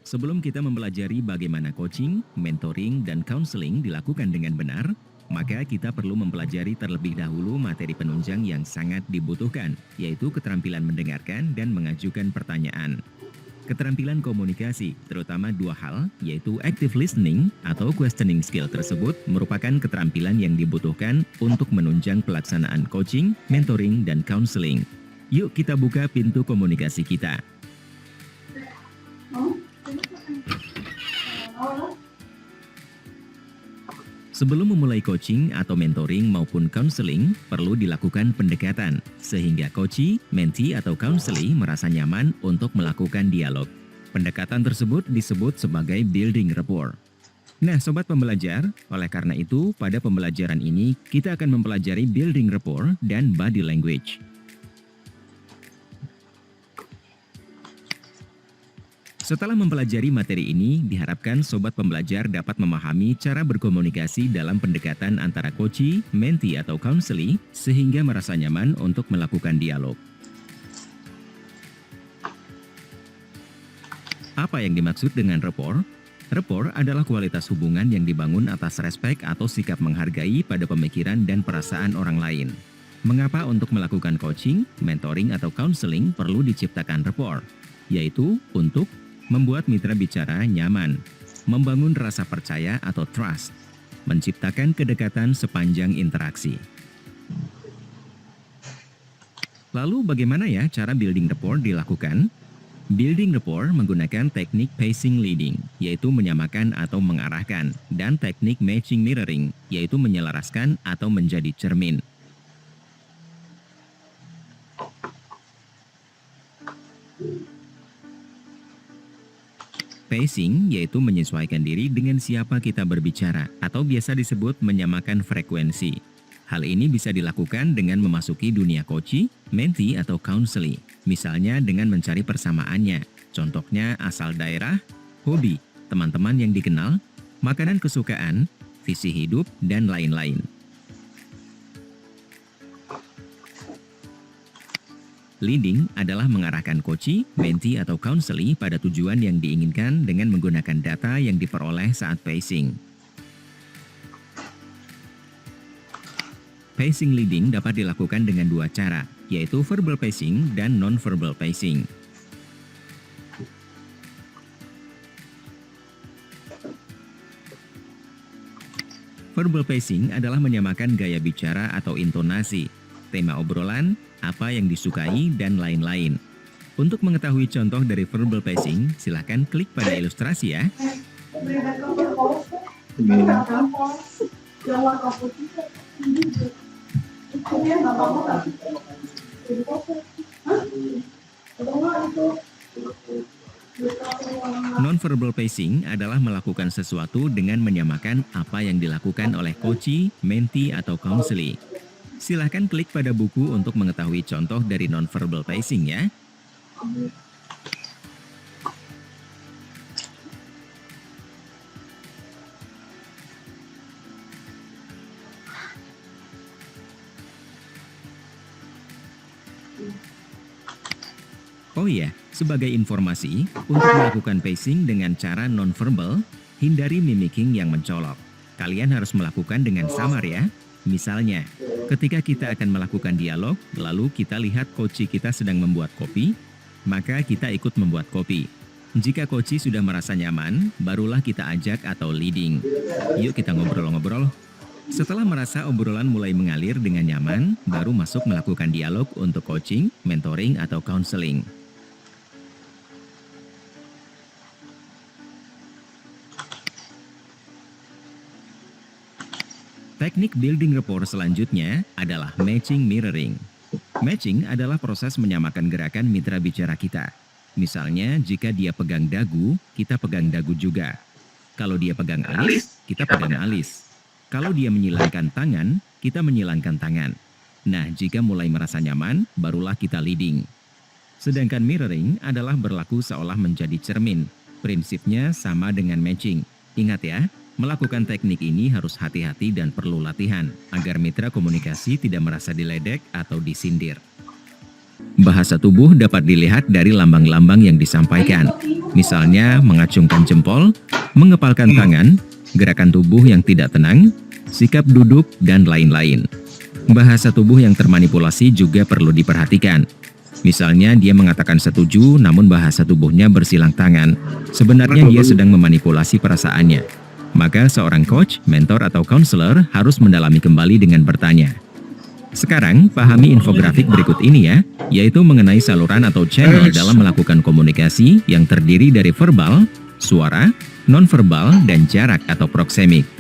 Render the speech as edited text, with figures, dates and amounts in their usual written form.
Sebelum kita mempelajari bagaimana coaching, mentoring, dan counseling dilakukan dengan benar, maka kita perlu mempelajari terlebih dahulu materi penunjang yang sangat dibutuhkan, yaitu keterampilan mendengarkan dan mengajukan pertanyaan. Keterampilan komunikasi, terutama dua hal, yaitu active listening atau questioning skill tersebut merupakan keterampilan yang dibutuhkan untuk menunjang pelaksanaan coaching, mentoring, dan counseling. Yuk kita buka pintu komunikasi kita. Sebelum memulai coaching atau mentoring maupun counseling, perlu dilakukan pendekatan, sehingga coachee, mentee, atau counselee merasa nyaman untuk melakukan dialog. Pendekatan tersebut disebut sebagai building rapport. Nah, sobat pembelajar, oleh karena itu, pada pembelajaran ini, kita akan mempelajari building rapport dan body language. Setelah mempelajari materi ini, diharapkan sobat pembelajar dapat memahami cara berkomunikasi dalam pendekatan antara coachee, mentee, atau counselee, sehingga merasa nyaman untuk melakukan dialog. Apa yang dimaksud dengan rapport? Rapport adalah kualitas hubungan yang dibangun atas respek atau sikap menghargai pada pemikiran dan perasaan orang lain. Mengapa untuk melakukan coaching, mentoring, atau counseling perlu diciptakan rapport? Yaitu untuk membuat mitra bicara nyaman, membangun rasa percaya atau trust, menciptakan kedekatan sepanjang interaksi. Lalu bagaimana ya cara building rapport dilakukan? Building rapport menggunakan teknik pacing leading, yaitu menyamakan atau mengarahkan, dan teknik matching mirroring, yaitu menyelaraskan atau menjadi cermin. Pacing yaitu menyesuaikan diri dengan siapa kita berbicara atau biasa disebut menyamakan frekuensi. Hal ini bisa dilakukan dengan memasuki dunia coachee, mentee, atau counselee. Misalnya dengan mencari persamaannya, contohnya asal daerah, hobi, teman-teman yang dikenal, makanan kesukaan, visi hidup, dan lain-lain. Leading adalah mengarahkan coachee, mentee, atau counselee pada tujuan yang diinginkan dengan menggunakan data yang diperoleh saat pacing. Pacing leading dapat dilakukan dengan dua cara, yaitu verbal pacing dan non-verbal pacing. Verbal pacing adalah menyamakan gaya bicara atau intonasi, tema obrolan, apa yang disukai, dan lain-lain. Untuk mengetahui contoh dari verbal pacing, silakan klik pada ilustrasi ya. Non-verbal pacing adalah melakukan sesuatu dengan menyamakan apa yang dilakukan oleh coachee, mentee, atau counselee. Silahkan klik pada buku untuk mengetahui contoh dari non-verbal pacing ya. Oh iya, sebagai informasi, untuk melakukan pacing dengan cara non-verbal, hindari mimicking yang mencolok. Kalian harus melakukan dengan samar ya. Misalnya, ketika kita akan melakukan dialog, lalu kita lihat coachee kita sedang membuat kopi, maka kita ikut membuat kopi. Jika coachee sudah merasa nyaman, barulah kita ajak atau leading. Yuk kita ngobrol-ngobrol. Setelah merasa obrolan mulai mengalir dengan nyaman, baru masuk melakukan dialog untuk coaching, mentoring, atau counseling. Teknik building rapport selanjutnya adalah matching mirroring. Matching adalah proses menyamakan gerakan mitra bicara kita. Misalnya, jika dia pegang dagu, kita pegang dagu juga. Kalau dia pegang alis, kita pegang alis. Kalau dia menyilangkan tangan, kita menyilangkan tangan. Nah, jika mulai merasa nyaman, barulah kita leading. Sedangkan mirroring adalah berlaku seolah menjadi cermin. Prinsipnya sama dengan matching. Ingat ya, melakukan teknik ini harus hati-hati dan perlu latihan, agar mitra komunikasi tidak merasa diledek atau disindir. Bahasa tubuh dapat dilihat dari lambang-lambang yang disampaikan. Misalnya mengacungkan jempol, mengepalkan tangan, gerakan tubuh yang tidak tenang, sikap duduk, dan lain-lain. Bahasa tubuh yang termanipulasi juga perlu diperhatikan. Misalnya dia mengatakan setuju namun bahasa tubuhnya bersilang tangan. Sebenarnya dia sedang memanipulasi perasaannya. Maka seorang coach, mentor, atau counselor harus mendalami kembali dengan bertanya. Sekarang, pahami infografik berikut ini ya, yaitu mengenai saluran atau channel dalam melakukan komunikasi yang terdiri dari verbal, suara, nonverbal, dan jarak atau proksemik.